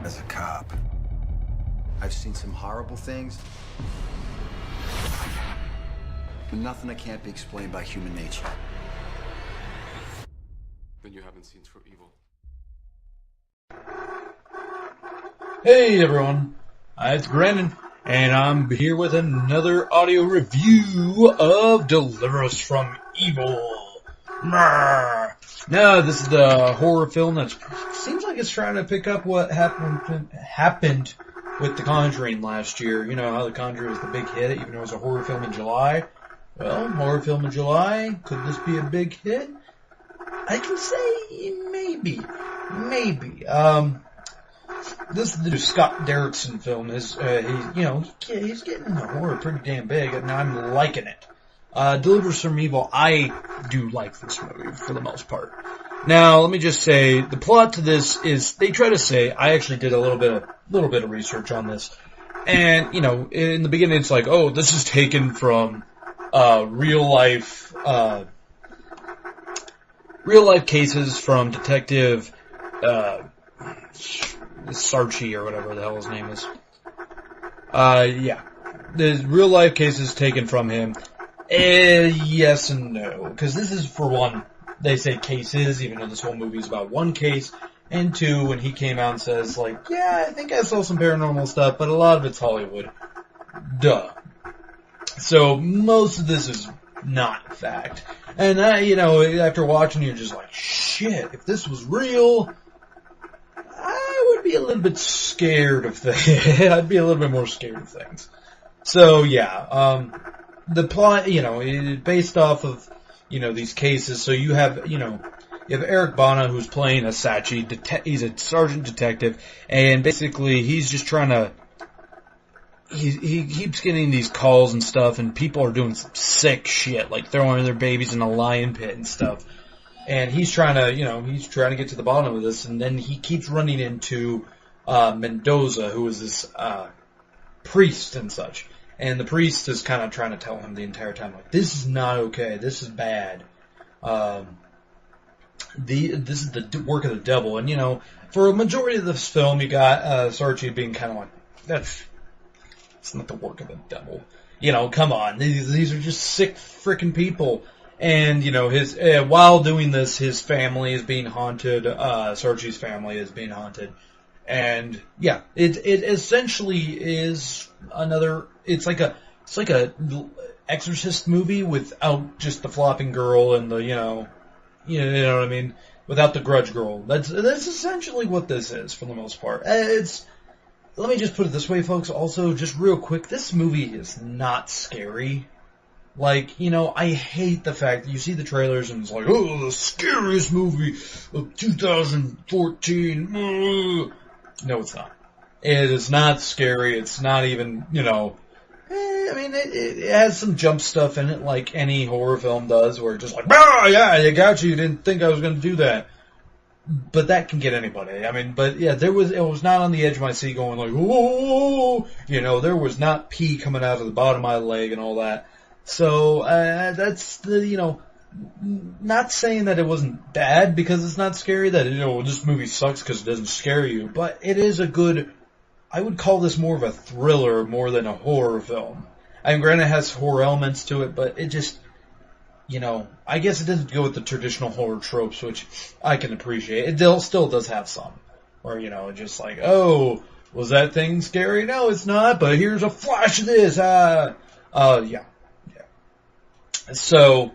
As a cop, I've seen some horrible things, but nothing that can't be explained by human nature. Then you haven't seen True Evil. Hey everyone, it's Brandon, and I'm here with another audio review of Deliver Us from Evil. Now, this is the horror film that seems like it's trying to pick up what happened with The Conjuring last year. You know how The Conjuring was the big hit, even though it was a horror film in July. Well, horror film in July, could this be a big hit? I can say maybe. This is the Scott Derrickson film. He's getting into horror pretty damn big, and I'm liking it. Deliver Us from Evil, I do like this movie for the most part. Now, let me just say, the plot to this is, they try to say, I actually did a little bit of research on this, and, in the beginning it's like, oh, this is taken from, real life cases from Detective, Sarchi, or whatever the hell his name is. The real life cases taken from him. Yes and no. Because this is, for one, they say cases, even though this whole movie is about one case. And two, when he came out and says, I think I saw some paranormal stuff, but a lot of it's Hollywood. Duh. So, most of this is not fact. And, after watching, you're just like, shit, if this was real, I would be a little bit scared of things. I'd be a little bit more scared of things. So, the plot, is based off of, these cases. So you have Eric Bana, who's playing a Sachi. He's a sergeant detective, and basically he's just trying to, he keeps getting these calls and stuff, and people are doing some sick shit, like throwing their babies in a lion pit and stuff. And he's trying to get to the bottom of this, and then he keeps running into, Mendoza, who is this, priest and such. And the priest is kind of trying to tell him the entire time, like, this is not okay, this is bad. This is the work of the devil. And, for a majority of this film, you got, Sarchi being kind of like, it's not the work of the devil. Come on, these are just sick frickin' people. And, while doing this, his family is being haunted, Sarchi's family is being haunted. And, it essentially is it's like a Exorcist movie without just the flopping girl and the, you know what I mean? Without the grudge girl. That's essentially what this is, for the most part. Let me just put it this way, folks, also, just real quick, this movie is not scary. I hate the fact that you see the trailers and it's like, oh, the scariest movie of 2014. No, it's not. It is not scary. It's not even, it has some jump stuff in it like any horror film does, where it's just like, oh, yeah, I got you. You didn't think I was going to do that. But that can get anybody. It was not on the edge of my seat going like, oh, there was not pee coming out of the bottom of my leg and all that. So, that's not saying that it wasn't bad because it's not scary, that, this movie sucks because it doesn't scare you, but it is I would call this more of a thriller more than a horror film. Granted it has horror elements to it, but it just, I guess it doesn't go with the traditional horror tropes, which I can appreciate. It still does have some, where, just like, oh, was that thing scary? No, it's not, but here's a flash of this, So,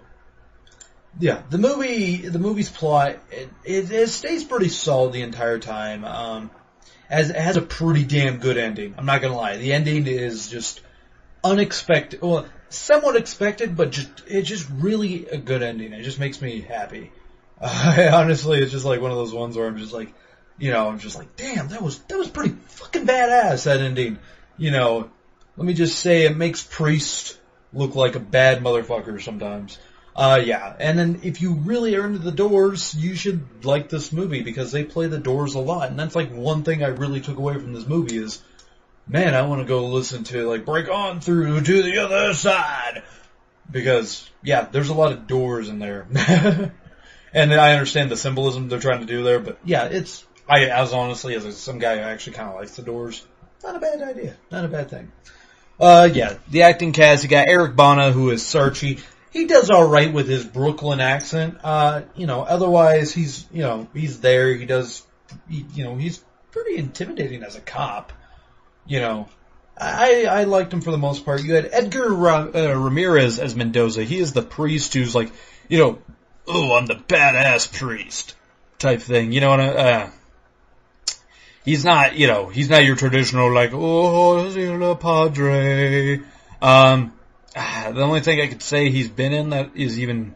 the movie's plot, it stays pretty solid the entire time. It has a pretty damn good ending. I'm not gonna lie. The ending is just unexpected. Well, somewhat expected, but it's just really a good ending. It just makes me happy. Honestly, it's just like one of those ones where I'm just like, damn, that was pretty fucking badass, that ending. Let me just say, it makes Priest look like a bad motherfucker sometimes. And then if you really are into the Doors, you should like this movie because they play the Doors a lot. And that's one thing I really took away from this movie is, man, I want to go listen to Break On Through to the Other Side. Because, there's a lot of doors in there. And I understand the symbolism they're trying to do there, but it's as some guy who actually kind of likes the Doors, not a bad idea. Not a bad thing. Yeah, the acting cast, you got Eric Bana, who is Sarchi. He does alright with his Brooklyn accent. Otherwise he's there. He's pretty intimidating as a cop. I liked him for the most part. You had Edgar Ramirez as Mendoza. He is the priest who's like, oh, I'm the badass priest type thing. He's not your traditional like, oh, Zilla Padre. The only thing I could say he's been in that is even,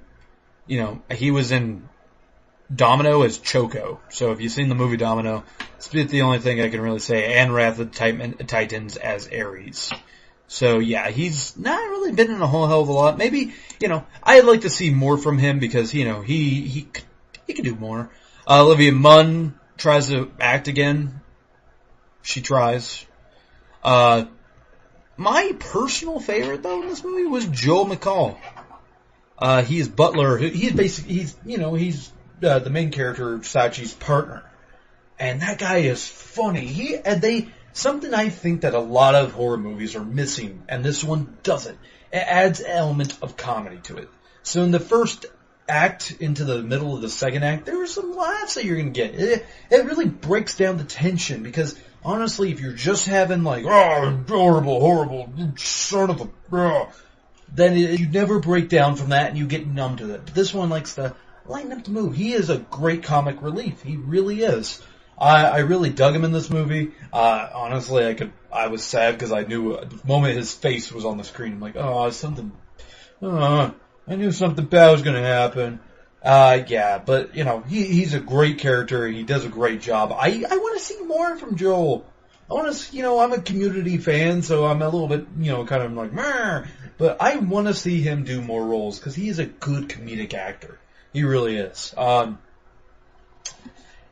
he was in Domino as Choco. So if you've seen the movie Domino, it's the only thing I can really say. And Wrath of the Titans as Ares. So yeah, he's not really been in a whole hell of a lot. Maybe, I'd like to see more from him because, he could do more. Olivia Munn tries to act again. She tries. My personal favorite though in this movie was Joel McHale. He's Butler. He's the main character, Sachi's partner. And that guy is funny. Something I think that a lot of horror movies are missing, and this one doesn't. It adds an element of comedy to it. So in the first act into the middle of the second act, there are some laughs that you're going to get. It really breaks down the tension because honestly, if you're just having like, oh, horrible, son of a, then you never break down from that and you get numb to it. But this one likes to lighten up the mood. He is a great comic relief. He really is. I really dug him in this movie. Honestly, I was sad because I knew the moment his face was on the screen, I'm like, I knew something bad was going to happen. Yeah, but, he's a great character. He does a great job. I want to see more from Joel. I want to, I'm a Community fan, so I'm a little bit, kind of like, meh. But I want to see him do more roles because he is a good comedic actor. He really is.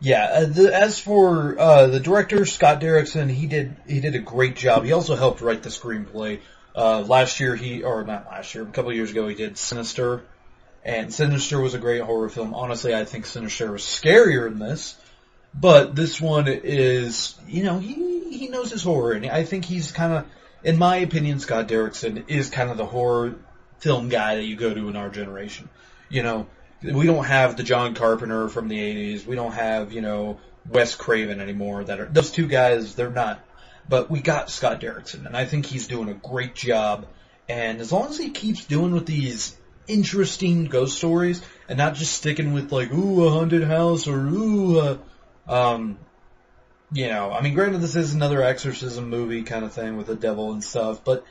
As for the director, Scott Derrickson, he did a great job. He also helped write the screenplay. A couple of years ago, he did Sinister. And Sinister was a great horror film. Honestly, I think Sinister was scarier than this. But this one is, he knows his horror. And I think he's kind of, in my opinion, Scott Derrickson is kind of the horror film guy that you go to in our generation. We don't have the John Carpenter from the 80s. We don't have, Wes Craven anymore. Those two guys, they're not. But we got Scott Derrickson, and I think he's doing a great job. And as long as he keeps doing with these interesting ghost stories, and not just sticking with like, ooh, a haunted house, or ooh, granted this is another exorcism movie kind of thing with the devil and stuff, but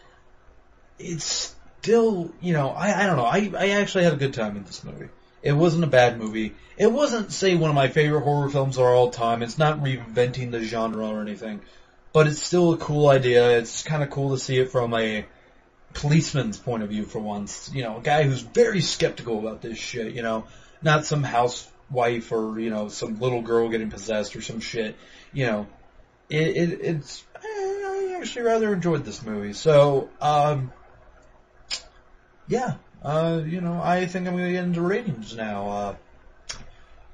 it's still, I don't know. I actually had a good time in this movie. It wasn't a bad movie. It wasn't, say, one of my favorite horror films of all time. It's not reinventing the genre or anything. But it's still a cool idea. It's kind of cool to see it from a policeman's point of view for once. A guy who's very skeptical about this shit, Not some housewife or, some little girl getting possessed or some shit. I actually rather enjoyed this movie. So, I think I'm going to get into ratings now.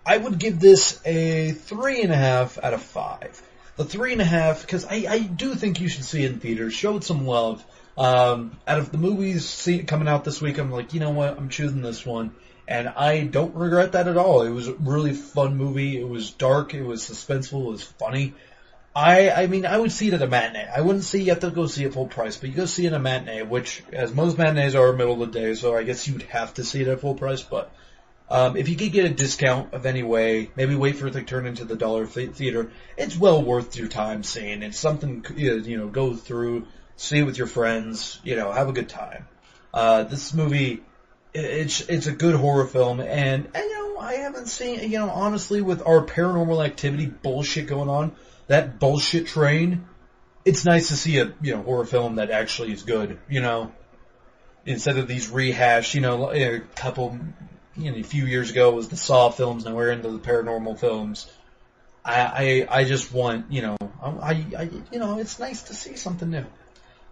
I would give this a 3.5 out of 5. The 3.5, because I do think you should see it in theaters. Show it some love. Out of the movies coming out this week, I'm like, you know what? I'm choosing this one. And I don't regret that at all. It was a really fun movie. It was dark. It was suspenseful. It was funny. I would see it at a matinee. I wouldn't say you have to go see it full price, but you go see it at a matinee, which, as most matinees are middle of the day, so I guess you'd have to see it at full price, but if you could get a discount of any way, maybe wait for it to turn into the dollar theater, it's well worth your time seeing. It's something, go through, see it with your friends, have a good time. This movie, it's a good horror film, and I haven't seen, honestly, with our Paranormal Activity bullshit going on, that bullshit train, it's nice to see a, horror film that actually is good, instead of these rehashed, a couple, a few years ago it was the Saw films, now we're into the paranormal films. I just want, it's nice to see something new.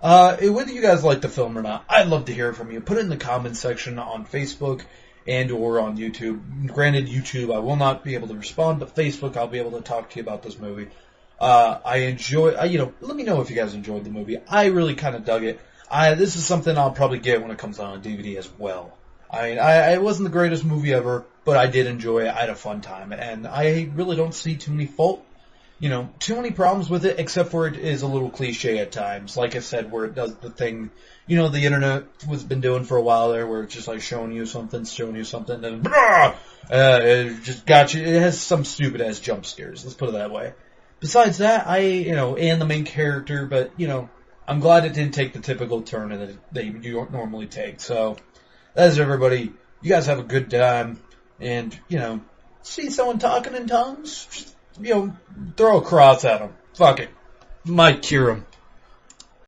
Whether you guys like the film or not, I'd love to hear from you. Put it in the comments section on Facebook and or on YouTube. Granted, YouTube I will not be able to respond, but Facebook I'll be able to talk to you about this movie. I enjoy, let me know if you guys enjoyed the movie. I really kind of dug it. This is something I'll probably get when it comes out on DVD as well. It wasn't the greatest movie ever, but I did enjoy it. I had a fun time, and I really don't see too many too many problems with it, except for it is a little cliche at times. Like I said, where it does the thing, the internet has been doing for a while there, where it's just like showing you something, and it just got you. It has some stupid ass jump scares. Let's put it that way. Besides that, and the main character, but I'm glad it didn't take the typical turn that you don't normally take. So, that's everybody. You guys have a good time, and see someone talking in tongues, just, throw a cross at them. Fuck it. Might cure them.